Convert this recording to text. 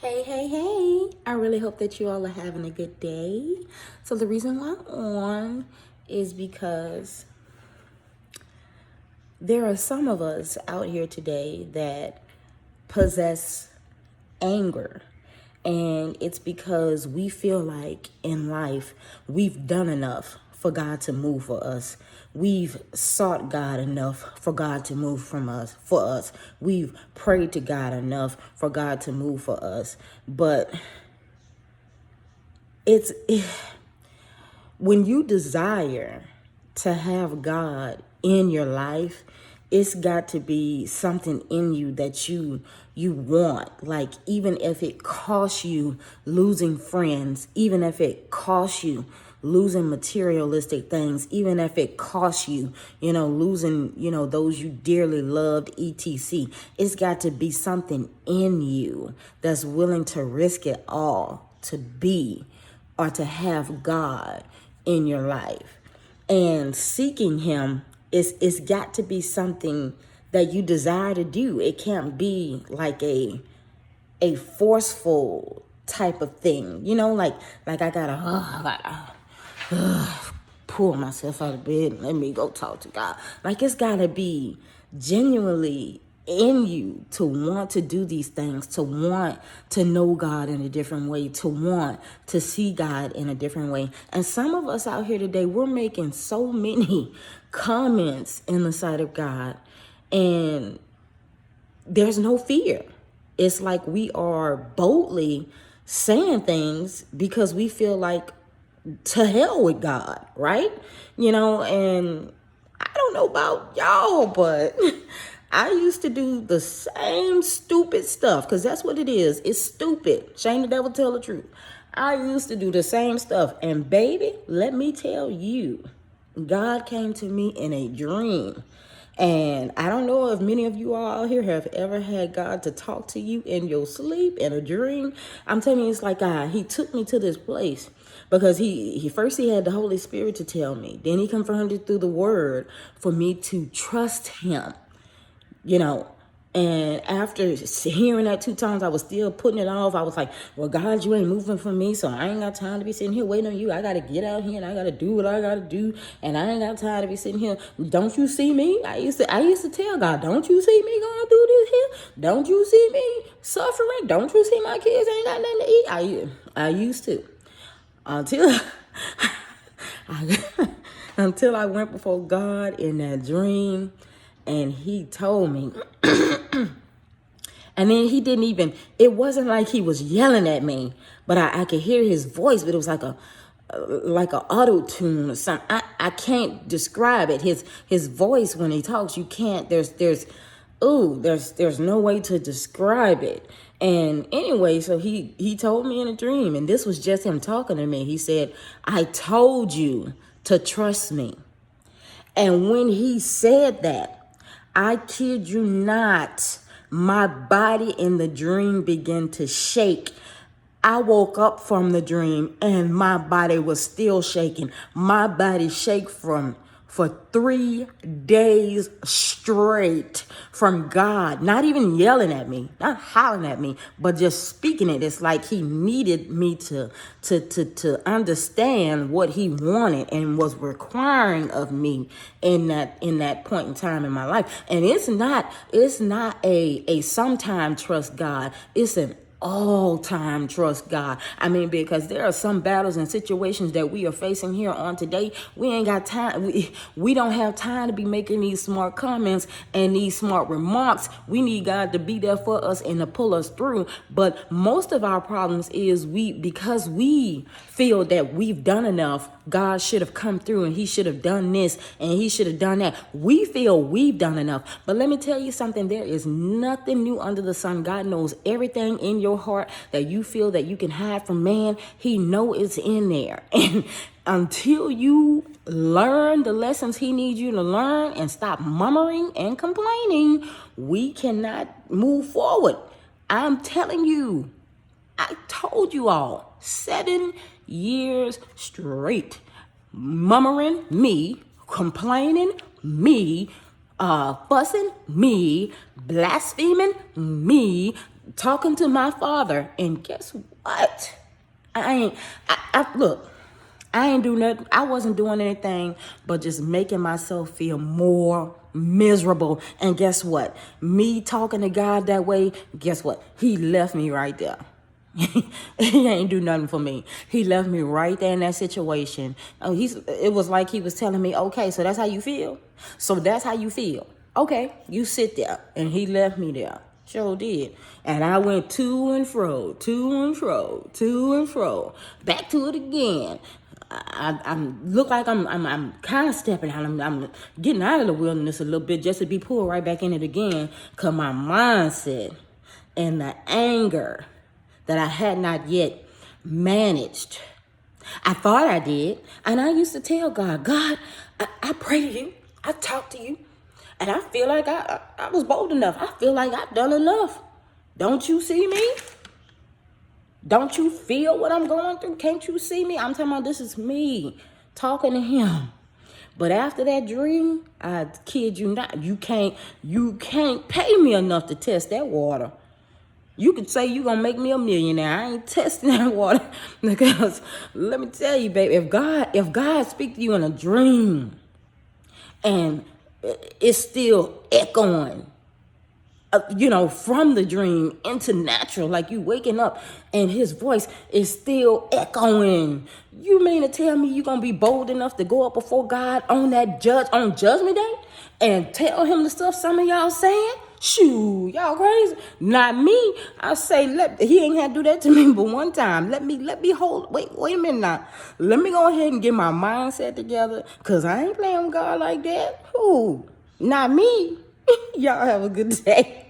Hey, hey, hey. I really hope that you all are having a good day. So, the reason why I'm on is because there are some of us out here today that possess anger. And it's because we feel like in life we've done enough for God to move for us. We've sought God enough for God to move for us. We've prayed to God enough for God to move for us. But it's when you desire to have God in your life, it's got to be something in you that you want. Like, even if it costs you losing friends, even if it costs you losing materialistic things, even if it costs you, losing, those you dearly loved, etc. It's got to be something in you that's willing to risk it all to be or to have God in your life. And seeking him it's got to be something that you desire to do. It can't be like a forceful type of thing. Like I gotta pull myself out of bed and let me go talk to God. Like, it's gotta be genuinely in you to want to do these things, to want to know God in a different way, to want to see God in a different way. And some of us out here today, we're making so many comments in the sight of God, and there's no fear. It's like we are boldly saying things because we feel like, to hell with God, right? And I don't know about y'all, but I used to do the same stupid stuff, because that's what it is. It's stupid. Shame the devil, tell the truth. I used to do the same stuff. And baby, let me tell you, God came to me in a dream. And I don't know if many of you all out here have ever had God to talk to you in your sleep, in a dream. I'm telling you, it's like God, he took me to this place because he first he had the Holy Spirit to tell me. Then he confirmed it through the word for me to trust him, you know. And after hearing that 2 times, I was still putting it off. I was like, well, God, you ain't moving for me, so I ain't got time to be sitting here waiting on you. I got to get out here and I got to do what I got to do. And I ain't got time to be sitting here. Don't you see me? I used to tell God, don't you see me going through this here? Don't you see me suffering? Don't you see my kids ain't got nothing to eat? I used to. Until until I went before God in that dream, and he told me. And then he didn't even, it wasn't like he was yelling at me, but I could hear his voice, but it was like a auto tune or something. I can't describe it. His voice when he talks, you can't, there's no way to describe it. And anyway, so he told me in a dream, and this was just him talking to me. He said, I told you to trust me. And when he said that, I kid you not, my body in the dream began to shake. I woke up from the dream and my body was still shaking. My body shook for 3 days straight from God, not even yelling at me, not hollering at me, but just speaking it. It's like he needed me to understand what he wanted and was requiring of me in that point in time in my life. And it's not a sometime trust God. It's an all time trust God. I mean, because there are some battles and situations that we are facing here on today. We ain't got time. We don't have time to be making these smart comments and these smart remarks. We need God to be there for us and to pull us through. But most of our problems is because we feel that we've done enough, God should have come through and he should have done this and he should have done that. We feel we've done enough. But let me tell you something. There is nothing new under the sun. God knows everything in your heart that you feel that you can hide from man. He knows it's in there. And until you learn the lessons he needs you to learn and stop murmuring and complaining, we cannot move forward. I'm telling you, I told you all, 7 years straight, murmuring me, complaining me, fussing me, blaspheming me, talking to my father, and guess what? Look, I ain't do nothing. I wasn't doing anything but just making myself feel more miserable. And guess what? Me talking to God that way, guess what? He left me right there. He ain't do nothing for me. He left me right there in that situation. It was like he was telling me, okay, so that's how you feel? So that's how you feel. Okay, you sit there. And he left me there. Sure did. And I went to and fro, to and fro, to and fro. Back to it again. I look like I'm kind of stepping out. I'm getting out of the wilderness a little bit just to be pulled right back in it again. Because my mindset and the anger that I had not yet managed. I thought I did. And I used to tell God, I pray to you. I talk to you. And I feel like I was bold enough. I feel like I've done enough. Don't you see me? Don't you feel what I'm going through? Can't you see me? I'm talking about this is me talking to him. But after that dream, I kid you not, you can't pay me enough to test that water. You could say you're going to make me a millionaire. I ain't testing that water. Because let me tell you, baby, if God speaks to you in a dream and it's still echoing, from the dream into natural, like you waking up and his voice is still echoing. You mean to tell me you're going to be bold enough to go up before God on Judgment Day and tell him the stuff some of y'all saying? Shoo, y'all crazy. Not me. I say, he ain't had to do that to me but one time. Let me wait a minute now. Let me go ahead and get my mindset together, because I ain't playing with God like that. Who? Not me. Y'all have a good day.